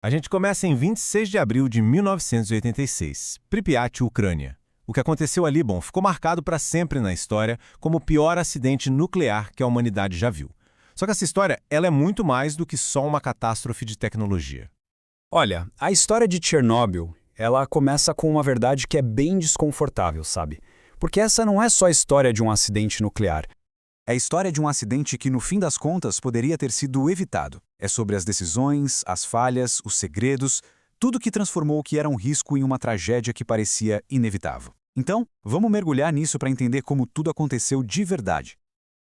A gente começa em 26 de abril de 1986, Pripyat, Ucrânia. O que aconteceu ali, ficou marcado para sempre na história como o pior acidente nuclear que a humanidade já viu. Só que essa história, ela é muito mais do que só uma catástrofe de tecnologia. Olha, a história de Chernobyl, ela começa com uma verdade que é bem desconfortável, sabe? Porque essa não é só a história de um acidente nuclear. É a história de um acidente que, no fim das contas, poderia ter sido evitado. É sobre as decisões, as falhas, os segredos, tudo que transformou o que era um risco em uma tragédia que parecia inevitável. Então, vamos mergulhar nisso para entender como tudo aconteceu de verdade.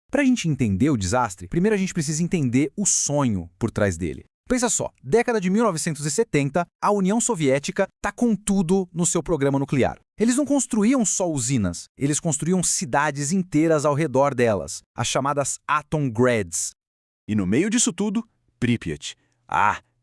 Para a gente entender o desastre, primeiro a gente precisa entender o sonho por trás dele. Pensa só, década de 1970, a União Soviética está com tudo no seu programa nuclear. Eles não construíam só usinas, eles construíam cidades inteiras ao redor delas, as chamadas Atomgrads. E no meio disso tudo, Pripyat.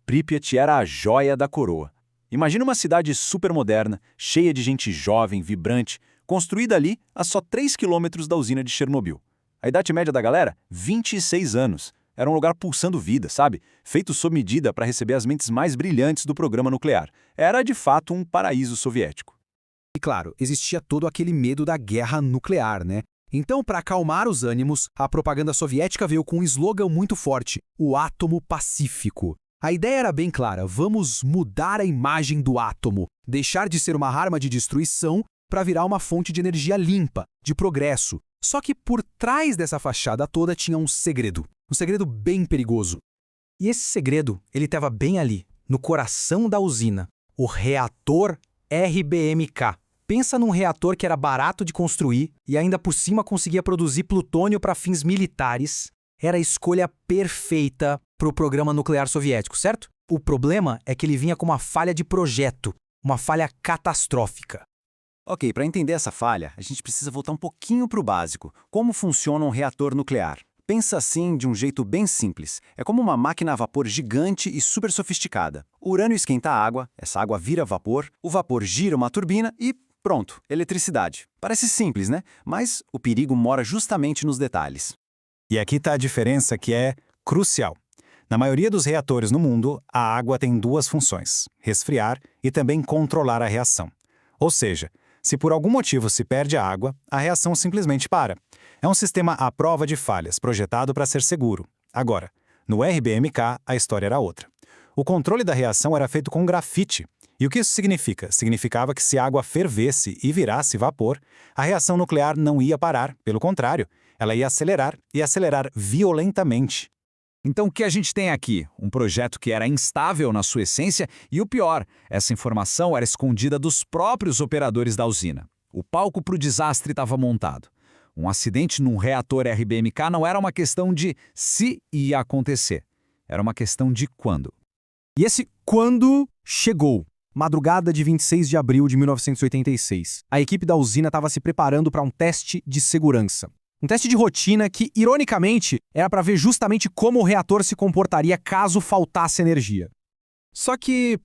Pripyat era a joia da coroa. Imagina uma cidade supermoderna, cheia de gente jovem, vibrante, construída ali a só 3 quilômetros da usina de Chernobyl. A idade média da galera? 26 anos. Era um lugar pulsando vida, sabe? Feito sob medida para receber as mentes mais brilhantes do programa nuclear. Era, de fato, um paraíso soviético. E claro, existia todo aquele medo da guerra nuclear, né? Então, para acalmar os ânimos, a propaganda soviética veio com um slogan muito forte: o átomo pacífico. A ideia era bem clara: vamos mudar a imagem do átomo, deixar de ser uma arma de destruição para virar uma fonte de energia limpa, de progresso. Só que por trás dessa fachada toda tinha um segredo bem perigoso. E esse segredo, ele estava bem ali, no coração da usina, o reator RBMK. Pensa num reator que era barato de construir e ainda por cima conseguia produzir plutônio para fins militares. Era a escolha perfeita para o programa nuclear soviético, certo? O problema é que ele vinha com uma falha de projeto, uma falha catastrófica. Ok, para entender essa falha, a gente precisa voltar um pouquinho para o básico. Como funciona um reator nuclear? Pensa assim de um jeito bem simples. É como uma máquina a vapor gigante e super sofisticada. O urânio esquenta a água, essa água vira vapor, o vapor gira uma turbina e pronto, eletricidade. Parece simples, né? Mas o perigo mora justamente nos detalhes. E aqui está a diferença que é crucial. Na maioria dos reatores no mundo, a água tem duas funções: resfriar e também controlar a reação. Ou seja, se por algum motivo se perde a água, a reação simplesmente para. É um sistema à prova de falhas, projetado para ser seguro. Agora, no RBMK, a história era outra. O controle da reação era feito com grafite. E o que isso significa? Significava que se a água fervesse e virasse vapor, a reação nuclear não ia parar, pelo contrário, ela ia acelerar e acelerar violentamente. Então o que a gente tem aqui? Um projeto que era instável na sua essência e o pior, essa informação era escondida dos próprios operadores da usina. O palco para o desastre estava montado. Um acidente num reator RBMK não era uma questão de se ia acontecer, era uma questão de quando. E esse quando chegou. Madrugada de 26 de abril de 1986. A equipe da usina estava se preparando para um teste de segurança. Um teste de rotina que, ironicamente, era para ver justamente como o reator se comportaria caso faltasse energia. Só que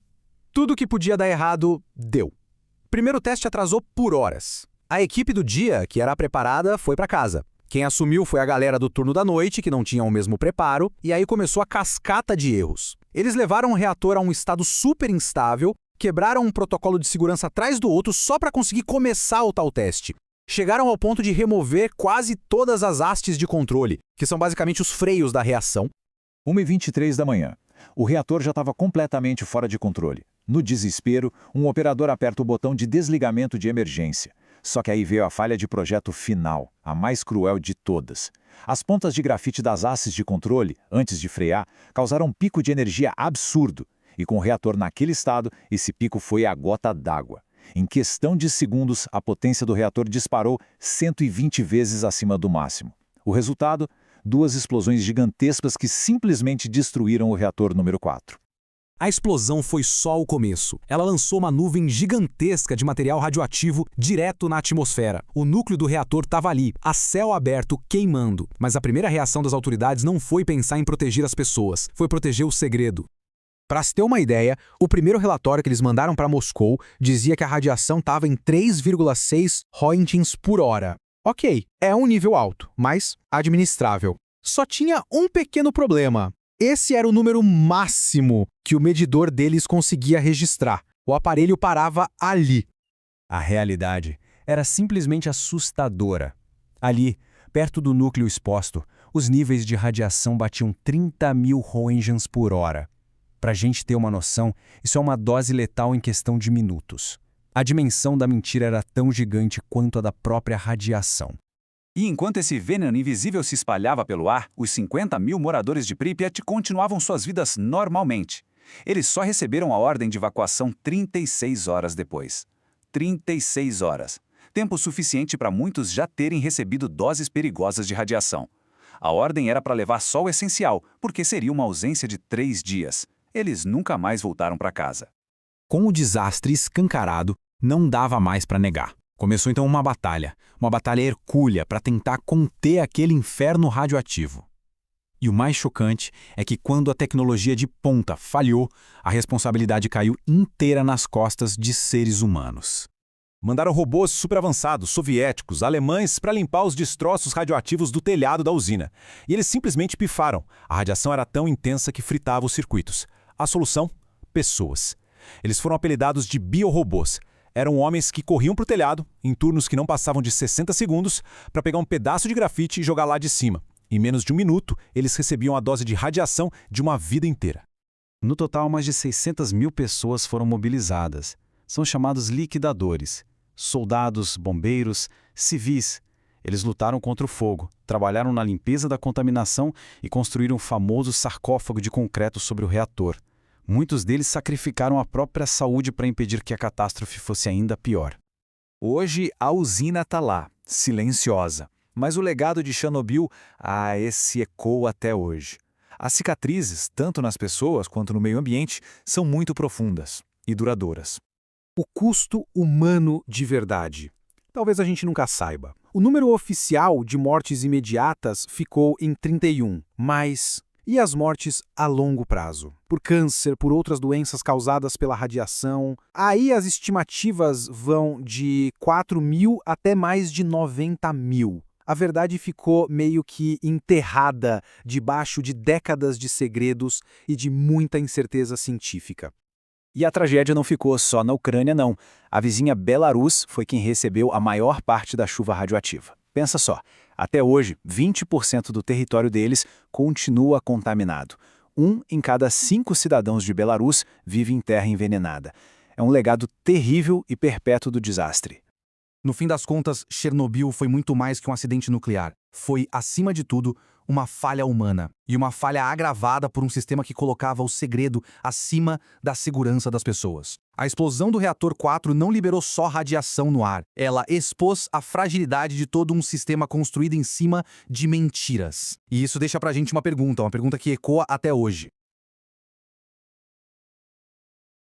tudo que podia dar errado, deu. O primeiro teste atrasou por horas. A equipe do dia, que era preparada, foi para casa. Quem assumiu foi a galera do turno da noite, que não tinha o mesmo preparo, e aí começou a cascata de erros. Eles levaram o reator a um estado super instável, quebraram um protocolo de segurança atrás do outro só para conseguir começar o tal teste. Chegaram ao ponto de remover quase todas as hastes de controle, que são basicamente os freios da reação. 1h23 da manhã. O reator já estava completamente fora de controle. No desespero, um operador aperta o botão de desligamento de emergência. Só que aí veio a falha de projeto final, a mais cruel de todas. As pontas de grafite das hastes de controle, antes de frear, causaram um pico de energia absurdo. E com o reator naquele estado, esse pico foi a gota d'água. Em questão de segundos, a potência do reator disparou 120 vezes acima do máximo. O resultado? 2 explosões gigantescas que simplesmente destruíram o reator número 4. A explosão foi só o começo. Ela lançou uma nuvem gigantesca de material radioativo direto na atmosfera. O núcleo do reator estava ali, a céu aberto, queimando. Mas a primeira reação das autoridades não foi pensar em proteger as pessoas, foi proteger o segredo. Para se ter uma ideia, o primeiro relatório que eles mandaram para Moscou dizia que a radiação estava em 3,6 roentgens por hora. Ok, é um nível alto, mas administrável. Só tinha um pequeno problema. Esse era o número máximo que o medidor deles conseguia registrar. O aparelho parava ali. A realidade era simplesmente assustadora. Ali, perto do núcleo exposto, os níveis de radiação batiam 30.000 roentgens por hora. Para a gente ter uma noção, isso é uma dose letal em questão de minutos. A dimensão da mentira era tão gigante quanto a da própria radiação. E enquanto esse veneno invisível se espalhava pelo ar, os 50.000 moradores de Pripyat continuavam suas vidas normalmente. Eles só receberam a ordem de evacuação 36 horas depois. 36 horas. Tempo suficiente para muitos já terem recebido doses perigosas de radiação. A ordem era para levar só o essencial, porque seria uma ausência de 3 dias. Eles nunca mais voltaram para casa. Com o desastre escancarado, não dava mais para negar. Começou então uma batalha hercúlea para tentar conter aquele inferno radioativo. E o mais chocante é que quando a tecnologia de ponta falhou, a responsabilidade caiu inteira nas costas de seres humanos. Mandaram robôs superavançados, soviéticos, alemães, para limpar os destroços radioativos do telhado da usina. E eles simplesmente pifaram. A radiação era tão intensa que fritava os circuitos. A solução? Pessoas. Eles foram apelidados de biorobôs. Eram homens que corriam para o telhado, em turnos que não passavam de 60 segundos, para pegar um pedaço de grafite e jogar lá de cima. Em menos de um minuto, eles recebiam a dose de radiação de uma vida inteira. No total, mais de 600.000 pessoas foram mobilizadas. São chamados liquidadores. Soldados, bombeiros, civis. Eles lutaram contra o fogo, trabalharam na limpeza da contaminação e construíram o famoso sarcófago de concreto sobre o reator. Muitos deles sacrificaram a própria saúde para impedir que a catástrofe fosse ainda pior. Hoje, a usina está lá, silenciosa. Mas o legado de Chernobyl, esse ecoa até hoje. As cicatrizes, tanto nas pessoas quanto no meio ambiente, são muito profundas e duradouras. O custo humano de verdade. Talvez a gente nunca saiba. O número oficial de mortes imediatas ficou em 31, mas... E as mortes a longo prazo? Por câncer, por outras doenças causadas pela radiação. Aí as estimativas vão de 4.000 até mais de 90.000. A verdade ficou meio que enterrada debaixo de décadas de segredos e de muita incerteza científica. E a tragédia não ficou só na Ucrânia, não. A vizinha Belarus foi quem recebeu a maior parte da chuva radioativa. Pensa só, até hoje, 20% do território deles continua contaminado. 1 em cada 5 cidadãos de Belarus vive em terra envenenada. É um legado terrível e perpétuo do desastre. No fim das contas, Chernobyl foi muito mais que um acidente nuclear. Foi, acima de tudo, uma falha humana. E uma falha agravada por um sistema que colocava o segredo acima da segurança das pessoas. A explosão do reator 4 não liberou só radiação no ar. Ela expôs a fragilidade de todo um sistema construído em cima de mentiras. E isso deixa pra gente uma pergunta que ecoa até hoje.